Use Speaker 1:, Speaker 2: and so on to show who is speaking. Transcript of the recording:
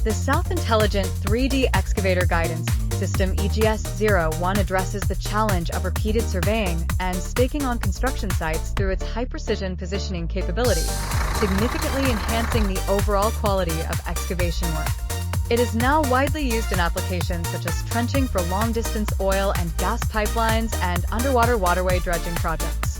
Speaker 1: The self-intelligent 3D excavator guidance system EGS01 addresses the challenge of repeated surveying and staking on construction sites through its high-precision positioning capability, significantly enhancing the overall quality of excavation work. It is now widely used in applications such as trenching for long-distance oil and gas pipelines and underwater waterway dredging projects.